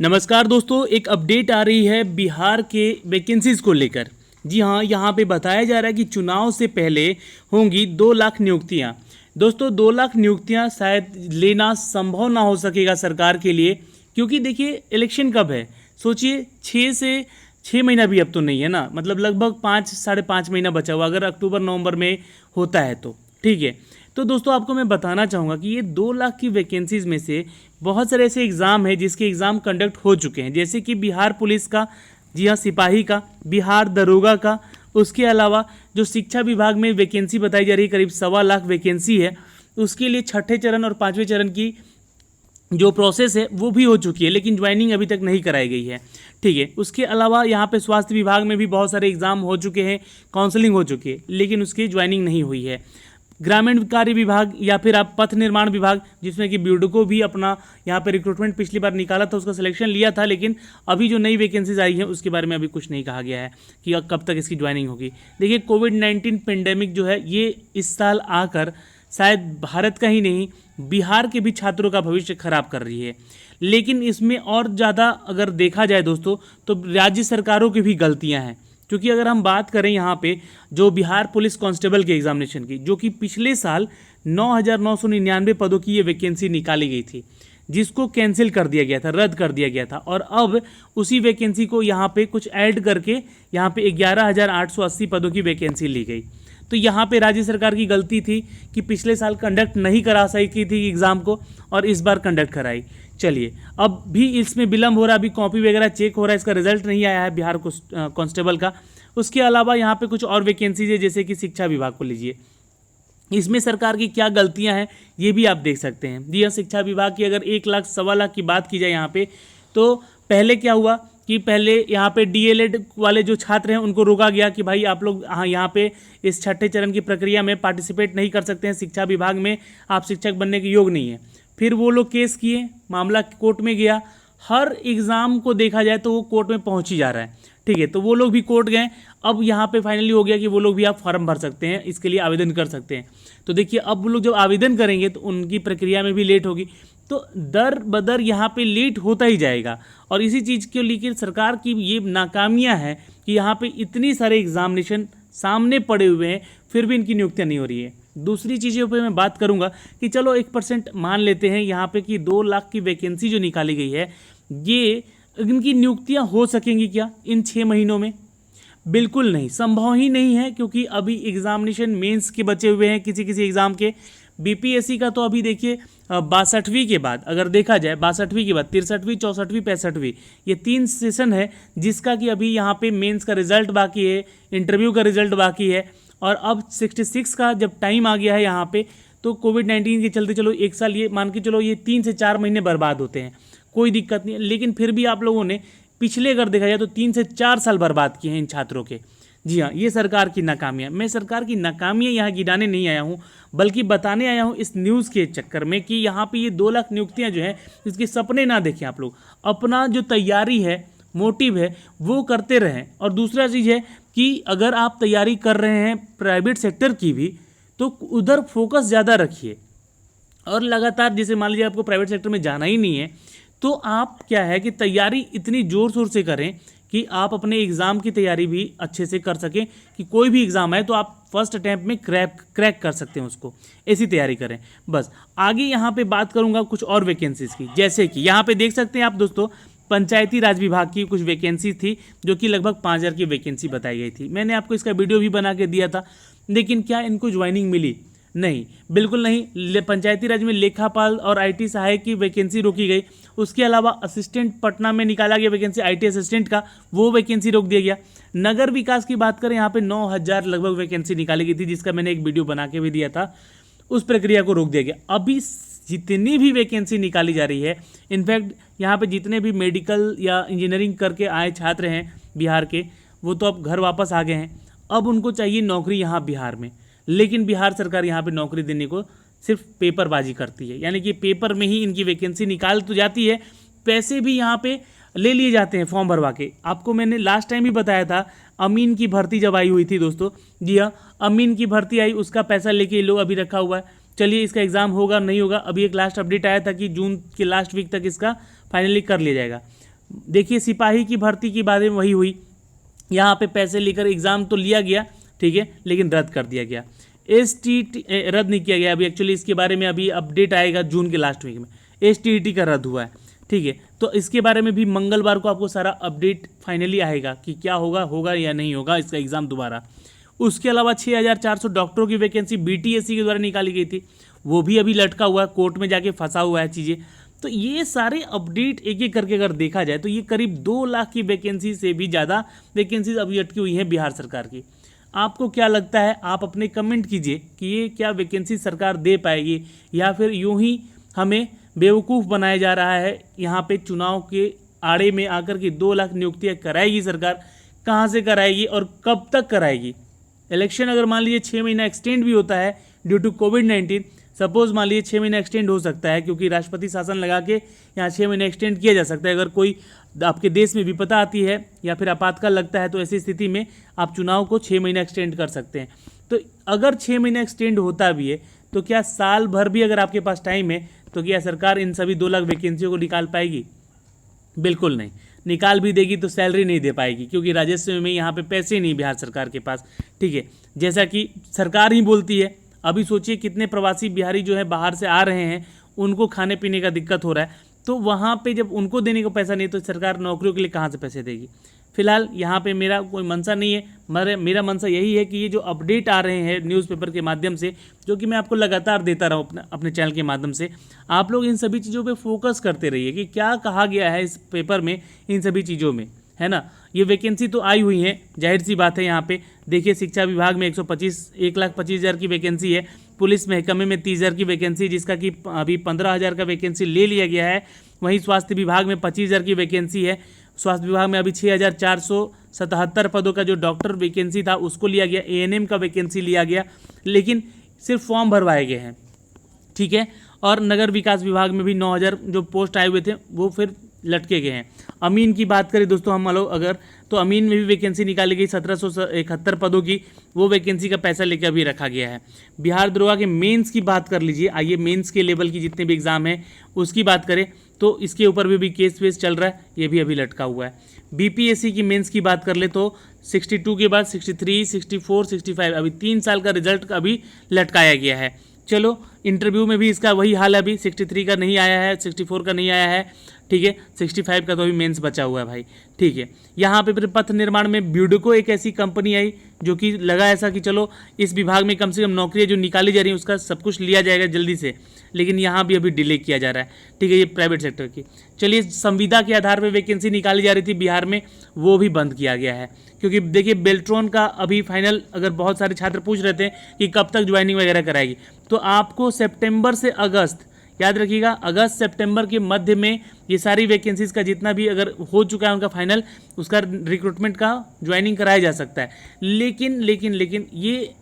नमस्कार दोस्तों, एक अपडेट आ रही है बिहार के वैकेंसीज को लेकर। जी हाँ, यहाँ पे बताया जा रहा है कि चुनाव से पहले होंगी 2 लाख नियुक्तियाँ। दोस्तों 2 लाख नियुक्तियाँ शायद लेना संभव ना हो सकेगा सरकार के लिए, क्योंकि देखिए इलेक्शन कब है, सोचिए 6 महीना भी अब तो नहीं है ना, मतलब लगभग 5 साढ़े 5 महीना बचा हुआ, अगर अक्टूबर नवंबर में होता है तो ठीक है। तो दोस्तों आपको मैं बताना चाहूँगा कि ये 2 लाख की वैकेंसीज़ में से बहुत सारे ऐसे एग्ज़ाम हैं जिसके एग्ज़ाम कंडक्ट हो चुके हैं, जैसे कि बिहार पुलिस का, जी हाँ सिपाही का, बिहार दरोगा का। उसके अलावा जो शिक्षा विभाग में वैकेंसी बताई जा रही है करीब 1.25 लाख वैकेंसी है, उसके लिए छठे चरण और 5वें चरण की जो प्रोसेस है वो भी हो चुकी है, लेकिन ज्वाइनिंग अभी तक नहीं कराई गई है। ठीक है, उसके अलावा यहाँ पे स्वास्थ्य विभाग में भी बहुत सारे एग्ज़ाम हो चुके हैं, काउंसलिंग हो चुकी है, लेकिन उसकी ज्वाइनिंग नहीं हुई है। ग्रामीण कार्य विभाग या फिर आप पथ निर्माण विभाग, जिसमें कि ब्यूडको भी अपना यहाँ पे रिक्रूटमेंट पिछली बार निकाला था, उसका सिलेक्शन लिया था, लेकिन अभी जो नई वैकेंसीज आई हैं उसके बारे में अभी कुछ नहीं कहा गया है कि कब तक इसकी ज्वाइनिंग होगी। देखिए कोविड-19 पेंडेमिक जो है ये इस साल आकर शायद भारत का ही नहीं बिहार के भी छात्रों का भविष्य खराब कर रही है, लेकिन इसमें और ज़्यादा अगर देखा जाए दोस्तों तो राज्य सरकारों की भी गलतियाँ हैं। क्योंकि अगर हम बात करें यहाँ पे जो बिहार पुलिस कांस्टेबल के एग्जामिनेशन की, जो कि पिछले साल 9,999 पदों की ये वैकेंसी निकाली गई थी, जिसको कैंसिल कर दिया गया था, रद्द कर दिया गया था, और अब उसी वैकेंसी को यहाँ पे कुछ ऐड करके यहाँ पे 11,880 पदों की वैकेंसी ली गई। तो यहाँ पे राज्य सरकार की गलती थी कि पिछले साल कंडक्ट नहीं करा सकी थी एग्ज़ाम को, और इस बार कंडक्ट कराई। चलिए, अब भी इसमें विलम्ब हो रहा है, अभी कॉपी वगैरह चेक हो रहा है, इसका रिजल्ट नहीं आया है बिहार को कांस्टेबल का। उसके अलावा यहाँ पे कुछ और वैकेंसीज है, जैसे कि शिक्षा विभाग को लीजिए, इसमें सरकार की क्या गलतियां हैं ये भी आप देख सकते हैं। जी हाँ, शिक्षा विभाग की अगर 1 लाख 1.25 लाख की बात की जाए यहाँ पे, तो पहले क्या हुआ कि पहले यहाँ पे डीएलएड वाले जो छात्र हैं उनको रोका गया कि भाई आप लोग यहाँ पे इस छठे चरण की प्रक्रिया में पार्टिसिपेट नहीं कर सकते हैं, शिक्षा विभाग में आप शिक्षक बनने के योग नहीं है। फिर वो लोग केस किए, मामला कोर्ट में गया, हर एग्ज़ाम को देखा जाए तो वो कोर्ट में पहुँच ही जा रहा है। ठीक है, तो वो लोग भी कोर्ट गए, अब यहाँ पे फाइनली हो गया कि वो लोग भी आप फॉर्म भर सकते हैं, इसके लिए आवेदन कर सकते हैं। तो देखिए अब वो लोग जब आवेदन करेंगे तो उनकी प्रक्रिया में भी लेट होगी, तो दर बदर यहाँ पे लेट होता ही जाएगा। और इसी चीज़ के लेकर सरकार की ये नाकामियाँ हैं कि यहाँ पे इतनी सारे एग्जामिनेशन सामने पड़े हुए हैं, फिर भी इनकी नियुक्तियाँ नहीं हो रही है। दूसरी चीज़ों पे मैं बात करूँगा कि चलो 1% मान लेते हैं यहाँ पे कि 2 लाख की वैकेंसी जो निकाली गई है, ये इनकी नियुक्तियाँ हो सकेंगी क्या इन 6 महीनों में? बिल्कुल नहीं, संभव ही नहीं है, क्योंकि अभी एग्जामिनेशन मेंस के बचे हुए हैं किसी किसी एग्ज़ाम के। बीपीएससी का तो अभी देखिए 62वीं के बाद, अगर देखा जाए 62वीं के बाद 63वीं 64वीं 65वीं, ये 3 सेशन है जिसका कि अभी यहाँ पे मेंस का रिजल्ट बाकी है, इंटरव्यू का रिजल्ट बाकी है, और अब 66 का जब टाइम आ गया है यहाँ पे, तो कोविड-19 के चलते चलो 1 साल, ये मान के चलो ये 3 से 4 महीने बर्बाद होते हैं, कोई दिक्कत नहीं है। लेकिन फिर भी आप लोगों ने पिछले अगर देखा जाए तो 3 से 4 साल बर्बाद किए हैं इन छात्रों के। जी हाँ, ये सरकार की नाकामियाँ। मैं सरकार की नाकामियाँ यहाँ गिनाने नहीं आया हूँ, बल्कि बताने आया हूँ इस न्यूज़ के चक्कर में कि यहाँ पे ये 2 लाख नियुक्तियाँ जो हैं, इसके सपने ना देखें आप लोग, अपना जो तैयारी है, मोटिव है, वो करते रहें। और दूसरा चीज़ है कि अगर आप तैयारी कर रहे हैं प्राइवेट सेक्टर की भी, तो उधर फोकस ज़्यादा रखिए, और लगातार, जैसे मान लीजिए आपको प्राइवेट सेक्टर में जाना ही नहीं है, तो आप क्या है कि तैयारी इतनी ज़ोर शोर से करें कि आप अपने एग्ज़ाम की तैयारी भी अच्छे से कर सकें, कि कोई भी एग्ज़ाम है तो आप फर्स्ट अटैम्प्ट में क्रैक कर सकते हैं उसको, ऐसी तैयारी करें बस। आगे यहाँ पे बात करूँगा कुछ और वैकेंसीज़ की, जैसे कि यहाँ पे देख सकते हैं आप दोस्तों, पंचायती राज विभाग की कुछ वैकेंसी थी जो कि लगभग 5,000 की वैकेंसी बताई गई थी। मैंने आपको इसका वीडियो भी बना के दिया था, लेकिन क्या इनको ज्वाइनिंग मिली? नहीं, बिल्कुल नहीं। पंचायती राज में लेखापाल और आईटी सहायक की वैकेंसी रोकी गई। उसके अलावा असिस्टेंट पटना में निकाला गया वैकेंसी आईटी असिस्टेंट का, वो वैकेंसी रोक दिया गया। नगर विकास की बात करें, यहाँ पे 9,000 लगभग वैकेंसी निकाली गई थी, जिसका मैंने एक वीडियो बना के भी दिया था, उस प्रक्रिया को रोक दिया गया। अभी जितनी भी वैकेंसी निकाली जा रही है, इनफैक्ट यहाँ पे जितने भी मेडिकल या इंजीनियरिंग करके आए छात्र हैं बिहार के, वो तो अब घर वापस आ गए हैं, अब उनको चाहिए नौकरी यहाँ बिहार में। लेकिन बिहार सरकार यहाँ पे नौकरी देने को सिर्फ पेपरबाजी करती है, यानी कि पेपर में ही इनकी वैकेंसी निकाल तो जाती है, पैसे भी यहाँ पे ले लिए जाते हैं फॉर्म भरवा के। आपको मैंने लास्ट टाइम भी बताया था, अमीन की भर्ती जब आई हुई थी दोस्तों, जी हाँ, अमीन की भर्ती आई, उसका पैसा लेके ये लोग अभी रखा हुआ है। चलिए, इसका एग्ज़ाम होगा नहीं होगा, अभी एक लास्ट अपडेट आया था कि जून के लास्ट वीक तक इसका फाइनली कर लिया जाएगा। देखिए सिपाही की भर्ती की बात में वही हुई, यहाँ पे पैसे लेकर एग्ज़ाम तो लिया गया, ठीक है, लेकिन रद्द कर दिया गया। STT रद्द नहीं किया गया अभी, एक्चुअली इसके बारे में अभी अपडेट आएगा जून के लास्ट वीक में। STT का रद्द हुआ है, ठीक है, तो इसके बारे में भी मंगलवार को आपको सारा अपडेट फाइनली आएगा कि क्या होगा या नहीं होगा इसका एग्ज़ाम दोबारा। उसके अलावा 6400 डॉक्टरों की वैकेंसी BTSC के द्वारा निकाली गई थी, वो भी अभी लटका हुआ है, कोर्ट में जाके फंसा हुआ है चीज़ें। तो ये सारे अपडेट एक एक करके अगर देखा जाए तो ये करीब 2 लाख की वैकेंसी से भी ज़्यादा वैकेंसीज अभी अटकी हुई हैं बिहार सरकार की। आपको क्या लगता है, आप अपने कमेंट कीजिए कि ये क्या वैकेंसी सरकार दे पाएगी या फिर यूं ही हमें बेवकूफ़ बनाया जा रहा है। यहाँ पे चुनाव के आड़े में आकर के 2 लाख नियुक्तियाँ कराएगी सरकार, कहाँ से कराएगी और कब तक कराएगी। इलेक्शन अगर मान लीजिए 6 महीना एक्सटेंड भी होता है ड्यू टू कोविड-19, सपोज मान लीजिए 6 महीना एक्सटेंड हो सकता है क्योंकि राष्ट्रपति शासन लगा के यहाँ 6 महीने एक्सटेंड किया जा सकता है। अगर कोई आपके देश में विपदा आती है या फिर आपातकाल लगता है तो ऐसी स्थिति में आप चुनाव को 6 महीना एक्सटेंड कर सकते हैं। तो अगर 6 महीना एक्सटेंड होता भी है तो क्या साल भर भी अगर आपके पास टाइम है तो क्या सरकार इन सभी 2 लाख वैकेंसियों को निकाल पाएगी? बिल्कुल नहीं। निकाल भी देगी तो सैलरी नहीं दे पाएगी क्योंकि राजस्व में यहाँ पे पैसे नहीं बिहार सरकार के पास, ठीक है, जैसा कि सरकार ही बोलती है। अभी सोचिए कितने प्रवासी बिहारी जो है बाहर से आ रहे हैं, उनको खाने पीने का दिक्कत हो रहा है, तो वहाँ पे जब उनको देने को पैसा नहीं तो सरकार नौकरियों के लिए कहाँ से पैसे देगी। फिलहाल यहाँ पे मेरा कोई मंशा नहीं है, मेरा मंशा यही है कि ये जो अपडेट आ रहे हैं न्यूज़पेपर के माध्यम से, जो कि मैं आपको लगातार देता रहूँ अपने चैनल के माध्यम से, आप लोग इन सभी चीज़ों पे फोकस करते रहिए कि क्या कहा गया है इस पेपर में, इन सभी चीज़ों में, है ना। ये वैकेंसी तो आई हुई है, जाहिर सी बात है। यहाँ पे देखिए शिक्षा विभाग में 1,25,000 की वैकेंसी है, पुलिस महकमे में 30,000 की वैकेंसी, जिसका कि अभी 15,000 का वैकेंसी ले लिया गया है। वहीं स्वास्थ्य विभाग में 25,000 की वैकेंसी है। स्वास्थ्य विभाग में अभी 6,477 पदों का जो डॉक्टर वैकेंसी था उसको लिया गया, ANM का वैकेंसी लिया गया, लेकिन सिर्फ फॉर्म भरवाए गए हैं, ठीक है। और नगर विकास विभाग में भी 9,000 जो पोस्ट आए हुए थे वो फिर लटके गए हैं। अमीन की बात करें दोस्तों हम लोग अगर, तो अमीन में भी वैकेंसी निकाली गई 1771 पदों की, वो वैकेंसी का पैसा लेकर अभी रखा गया है। बिहार दरोगा के मेंस की बात कर लीजिए, आइए मेंस के लेवल की जितने भी एग्ज़ाम हैं उसकी बात करें तो इसके ऊपर भी केस वेस चल रहा है, ये भी अभी लटका हुआ है। BPSC की मेंस की बात कर ले तो 62 के बाद 63, 64, 65 अभी 3 साल का रिजल्ट अभी लटकाया गया है। चलो इंटरव्यू में भी इसका वही हाल है, अभी 63 का नहीं आया है, 64 का नहीं आया है, ठीक है, 65 का तो अभी मेंस बचा हुआ है भाई, ठीक है। यहाँ पे फिर पथ निर्माण में ब्यूडको एक ऐसी कंपनी आई जो कि लगा ऐसा कि चलो इस विभाग में कम से कम नौकरियाँ जो निकाली जा रही हैं उसका सब कुछ लिया जाएगा जल्दी से, लेकिन यहाँ भी अभी डिले किया जा रहा है, ठीक है, ये प्राइवेट सेक्टर की। चलिए संविदा के आधार पर वैकेंसी निकाली जा रही थी बिहार में, वो भी बंद किया गया है क्योंकि देखिए बेल्ट्रॉन का अभी फाइनल, अगर बहुत सारे छात्र पूछ रहे थे कि कब तक ज्वाइनिंग वगैरह कराएगी, तो आपको सितंबर से अगस्त, याद रखिएगा अगस्त सितंबर के मध्य में ये सारी वैकेंसीज का जितना भी अगर हो चुका है उनका फाइनल, उसका रिक्रूटमेंट का ज्वाइनिंग कराया जा सकता है। लेकिन ये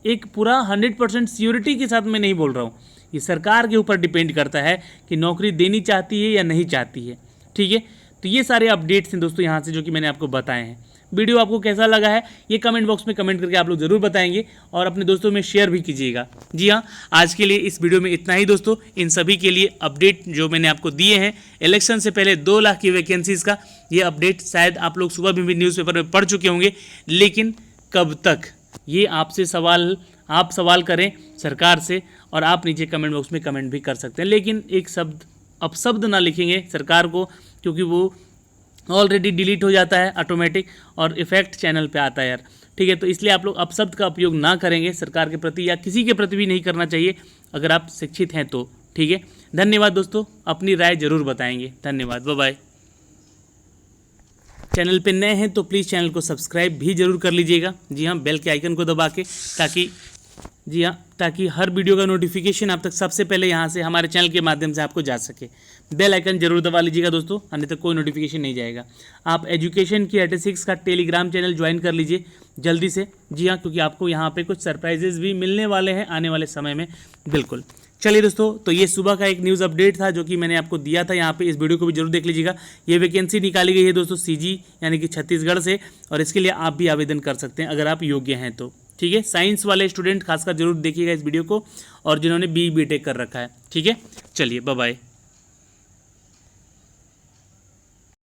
एक पूरा 100% श्योरिटी के साथ मैं नहीं बोल रहा हूँ, ये सरकार के ऊपर डिपेंड करता है कि नौकरी देनी चाहती है या नहीं चाहती है, ठीक है। तो ये सारे अपडेट्स हैं दोस्तों यहाँ से जो कि मैंने आपको बताए हैं। वीडियो आपको कैसा लगा है ये कमेंट बॉक्स में कमेंट करके आप लोग ज़रूर बताएंगे और अपने दोस्तों में शेयर भी कीजिएगा। जी हाँ, आज के लिए इस वीडियो में इतना ही दोस्तों। इन सभी के लिए अपडेट जो मैंने आपको दिए हैं इलेक्शन से पहले 2 लाख की वैकेंसीज़ का, ये अपडेट शायद आप लोग सुबह भी न्यूज़पेपर में पढ़ चुके होंगे, लेकिन कब तक, ये आपसे सवाल, आप सवाल करें सरकार से और आप नीचे कमेंट बॉक्स में कमेंट भी कर सकते हैं, लेकिन एक शब्द अपशब्द ना लिखेंगे सरकार को, क्योंकि वो ऑलरेडी डिलीट हो जाता है ऑटोमेटिक और इफेक्ट चैनल पे आता है यार, ठीक है। तो इसलिए आप लोग अपशब्द का उपयोग ना करेंगे सरकार के प्रति या किसी के प्रति भी नहीं करना चाहिए अगर आप शिक्षित हैं तो, ठीक है। धन्यवाद दोस्तों, अपनी राय जरूर बताएंगे। धन्यवाद, बाय बाय। चैनल पे नए हैं तो प्लीज़ चैनल को सब्सक्राइब भी जरूर कर लीजिएगा। जी हाँ, बेल के आइकन को दबा के, ताकि हर वीडियो का नोटिफिकेशन आप तक सबसे पहले यहाँ से हमारे चैनल के माध्यम से आपको जा सके। बेल आइकन जरूर दबा लीजिएगा दोस्तों, अन्यथा कोई नोटिफिकेशन नहीं जाएगा। आप एजुकेशन की 86 का टेलीग्राम चैनल ज्वाइन कर लीजिए जल्दी से। जी हाँ, क्योंकि आपको यहाँ पे कुछ सरप्राइजेज भी मिलने वाले हैं आने वाले समय में, बिल्कुल। चलिए दोस्तों, तो ये सुबह का एक न्यूज़ अपडेट था जो कि मैंने आपको दिया था यहाँ पे। इस वीडियो को भी जरूर देख लीजिएगा। ये वैकेंसी निकाली गई है दोस्तों CG यानी कि छत्तीसगढ़ से, और इसके लिए आप भी आवेदन कर सकते हैं अगर आप योग्य हैं तो, ठीक है। साइंस वाले स्टूडेंट खासकर जरूर देखिएगा इस वीडियो को, और जिन्होंने BE BTech कर रखा है, ठीक है। चलिए बाय बाय।